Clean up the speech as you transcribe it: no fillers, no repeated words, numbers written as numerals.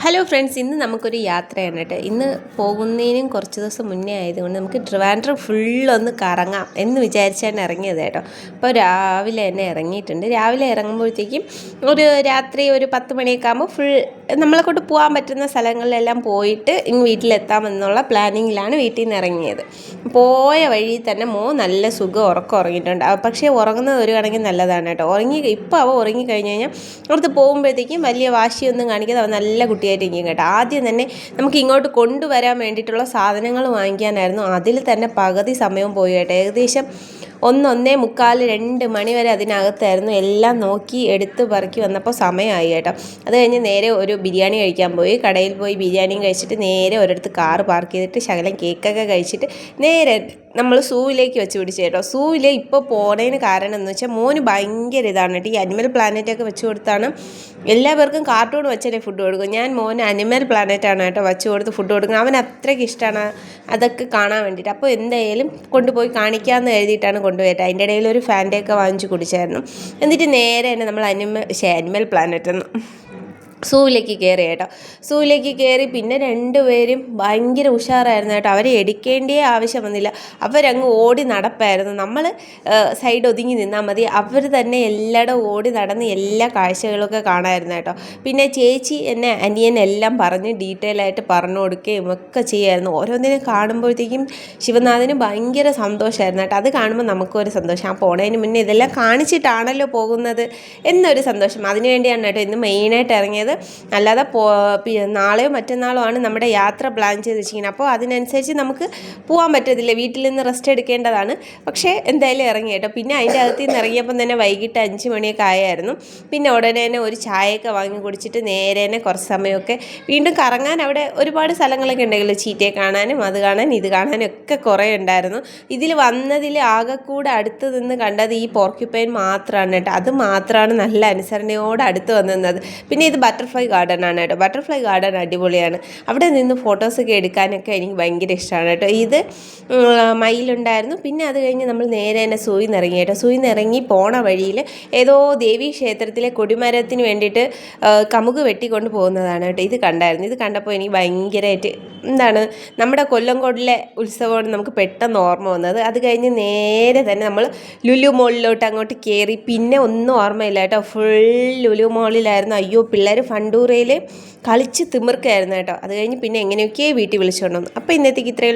Hello friends, ഇന്ന് നമുക്കൊരു യാത്രയാണ് കേട്ടോ. ഇന്ന് പോകുന്നതിനും കുറച്ച് ദിവസം മുന്നേ ആയതുകൊണ്ട് നമുക്ക് ട്രിവാൻഡ്രം ഫുള്ളൊന്ന് കറങ്ങാം എന്ന് വിചാരിച്ചാണ് ഇറങ്ങിയത് കേട്ടോ. അപ്പോൾ രാവിലെ തന്നെ ഇറങ്ങിയിട്ടുണ്ട്. രാവിലെ ഇറങ്ങുമ്പോഴത്തേക്കും ഒരു രാത്രി ഒരു 10 മണിയൊക്കെ ആകുമ്പോൾ ഫുൾ നമ്മളെ കൊണ്ട് പോകാൻ പറ്റുന്ന സ്ഥലങ്ങളിലെല്ലാം പോയിട്ട് ഇങ്ങ് വീട്ടിലെത്താമെന്നുള്ള പ്ലാനിങ്ങിലാണ് വീട്ടിൽ നിന്ന് ഇറങ്ങിയത്. പോയ വഴി തന്നെ നല്ല സുഖം ഉറക്കം ഉറങ്ങിയിട്ടുണ്ട്. പക്ഷേ ഉറങ്ങുന്നത് ഒരു കണക്കിന് നല്ലതാണ് കേട്ടോ. ഇപ്പോൾ അവ ഉറങ്ങിക്കഴിഞ്ഞ് കഴിഞ്ഞാൽ അവിടുത്തെ പോകുമ്പോഴത്തേക്കും വലിയ വാശിയൊന്നും കാണിക്കാതെ അവൻ നല്ല കുട്ടിയായിട്ടിരിക്കും കേട്ടോ. ആദ്യം തന്നെ നമുക്ക് ഇങ്ങോട്ട് കൊണ്ടുവരാൻ വേണ്ടിയിട്ടുള്ള സാധനങ്ങൾ വാങ്ങിക്കാനായിരുന്നു. അതിൽ തന്നെ പകുതി സമയവും പോയി കേട്ടോ. ഏകദേശം 1:45, 2 മണി വരെ അതിനകത്തായിരുന്നു. എല്ലാം നോക്കി എടുത്ത് പറക്കി വന്നപ്പോൾ സമയമായി കേട്ടോ. അത് കഴിഞ്ഞ് നേരെ ഒരു ബിരിയാണി കഴിക്കാൻ പോയി. കടയിൽ പോയി ബിരിയാണിയും കഴിച്ചിട്ട് നേരെ ഒരിടത്ത് കാറ് പാർക്ക് ചെയ്തിട്ട് ശകലം കേക്കൊക്കെ കഴിച്ചിട്ട് നേരെ നമ്മൾ സൂവിലേക്ക് വെച്ച് പിടിച്ചു കേട്ടോ. സൂവിൽ ഇപ്പോൾ പോണതിന് കാരണം എന്ന് വെച്ചാൽ മോന് ഭയങ്കര ഇതാണ് കേട്ടോ. ഈ അനിമൽ പ്ലാനറ്റൊക്കെ വെച്ച് കൊടുത്താണ് എല്ലാവർക്കും കാർട്ടൂൺ വെച്ചല്ലേ ഫുഡ് കൊടുക്കും. ഞാൻ മോന് അനിമൽ പ്ലാനറ്റാണ് കേട്ടോ വെച്ച് കൊടുത്ത് ഫുഡ് കൊടുക്കുന്നത്. അവൻ അത്രയ്ക്ക് ഇഷ്ടമാണ് അതൊക്കെ കാണാൻ വേണ്ടിയിട്ട്. അപ്പോൾ എന്തായാലും കൊണ്ടുപോയി കാണിക്കാമെന്ന് എഴുതിയിട്ടാണ് കൊണ്ടുപോയിട്ട്. അതിൻ്റെ ഇടയിൽ ഒരു ഫാൻ്റെയൊക്കെ വാങ്ങിച്ച് കുടിച്ചായിരുന്നു. എന്നിട്ട് നേരെ തന്നെ നമ്മൾ അനിമൽ പ്ലാനറ്റ് സൂവിലേക്ക് കയറി കേട്ടോ. സൂവിലേക്ക് കയറി പിന്നെ രണ്ടുപേരും ഭയങ്കര ഉഷാറായിരുന്നു കേട്ടോ. അവരെ എടുക്കേണ്ടിയേ ആവശ്യം വന്നില്ല. അവരങ്ങ് ഓടി നടപ്പായിരുന്നു. നമ്മൾ സൈഡ് ഒതുങ്ങി നിന്നാൽ മതി. അവർ തന്നെ എല്ലായിടും ഓടി നടന്ന് എല്ലാ കാഴ്ചകളൊക്കെ കാണാമായിരുന്നു കേട്ടോ. പിന്നെ ചേച്ചി അനിയൻ എല്ലാം പറഞ്ഞ് ഡീറ്റെയിൽ ആയിട്ട് പറഞ്ഞു കൊടുക്കുകയും ഒക്കെ ചെയ്യുമായിരുന്നു. ഓരോന്നിനെ കാണുമ്പോഴത്തേക്കും ശിവനാഥന് ഭയങ്കര സന്തോഷമായിരുന്നു കേട്ടോ. അത് കാണുമ്പോൾ നമുക്കൊരു സന്തോഷം. ആ പോണതിന് മുന്നേ ഇതെല്ലാം കാണിച്ചിട്ടാണല്ലോ പോകുന്നത് എന്നൊരു സന്തോഷം. അതിനുവേണ്ടിയാണ് കേട്ടോ ഇന്ന് മെയിനായിട്ട് ഇറങ്ങിയത്. അല്ലാതെ നാളെയോ മറ്റന്നാളോ ആണ് നമ്മുടെ യാത്ര പ്ലാൻ ചെയ്ത് വെച്ചിരിക്കുന്നത്. അപ്പോൾ അതിനനുസരിച്ച് നമുക്ക് പോകാൻ പറ്റത്തില്ല. വീട്ടിൽ നിന്ന് റെസ്റ്റ് എടുക്കേണ്ടതാണ്. പക്ഷേ എന്തായാലും ഇറങ്ങി കേട്ടോ. പിന്നെ അതിൻ്റെ അകത്ത് നിന്ന് ഇറങ്ങിയപ്പം തന്നെ വൈകിട്ട് 5 മണിയൊക്കെ ആയായിരുന്നു. പിന്നെ ഉടനെ തന്നെ ഒരു ചായയൊക്കെ വാങ്ങി കുടിച്ചിട്ട് നേരെ തന്നെ കുറച്ച് സമയമൊക്കെ വീണ്ടും കറങ്ങാൻ. അവിടെ ഒരുപാട് സ്ഥലങ്ങളൊക്കെ ഉണ്ടെങ്കിലും ചീറ്റയെ കാണാനും അത് കാണാനും ഇത് കാണാനും ഒക്കെ കുറേ ഉണ്ടായിരുന്നു. ഇതിൽ വന്നതിൽ ആകെക്കൂടെ അടുത്ത് നിന്ന് കണ്ടത് ഈ പോർക്യുപൈൻ മാത്രമാണ് കേട്ടോ. അത് മാത്രമാണ് നല്ല അനുസരണയോടെ അടുത്ത് വന്നത്. പിന്നെ ഇത് ബട്ടർഫ്ലൈ ഗാർഡൻ ആണ് കേട്ടോ. ബട്ടർഫ്ലൈ ഗാർഡൻ അടിപൊളിയാണ്. അവിടെ നിന്ന് ഫോട്ടോസൊക്കെ എടുക്കാനൊക്കെ എനിക്ക് ഭയങ്കര ഇഷ്ടമാണ് കേട്ടോ. ഇത് മയിലുണ്ടായിരുന്നു. പിന്നെ അത് കഴിഞ്ഞ് നമ്മൾ നേരെ തന്നെ സൂയിൽ നിന്ന് ഇറങ്ങി കേട്ടോ. സൂയിൽ നിന്ന് ഇറങ്ങി പോണ വഴിയിൽ ഏതോ ദേവീ ക്ഷേത്രത്തിലെ കൊടിമരത്തിന് വേണ്ടിയിട്ട് കമുക് വെട്ടിക്കൊണ്ട് പോകുന്നതാണ് കേട്ടോ. ഇത് കണ്ടായിരുന്നു. ഇത് കണ്ടപ്പോൾ എനിക്ക് ഭയങ്കരമായിട്ട് നമ്മുടെ കൊല്ലംകോടിലെ ഉത്സവമാണ് നമുക്ക് പെട്ടെന്ന് ഓർമ്മ വന്നത്. അത് കഴിഞ്ഞ് നേരെ തന്നെ നമ്മൾ ലുലു മോളിലോട്ട് അങ്ങോട്ട് കയറി. പിന്നെ ഒന്നും ഓർമ്മയില്ല കേട്ടോ. ഫുൾ ലുലു മോളിലായിരുന്നു. അയ്യോ, പിള്ളേർ ഫണ്ടൂറയിൽ കളിച്ച് തിമിർക്കായിരുന്നു കേട്ടോ. അത് കഴിഞ്ഞ് പിന്നെ എങ്ങനെയൊക്കെയോ വീട്ടിൽ വിളിച്ചുകൊണ്ടു വന്നു. അപ്പോൾ ഇന്നത്തേക്ക് ഇത്രയും.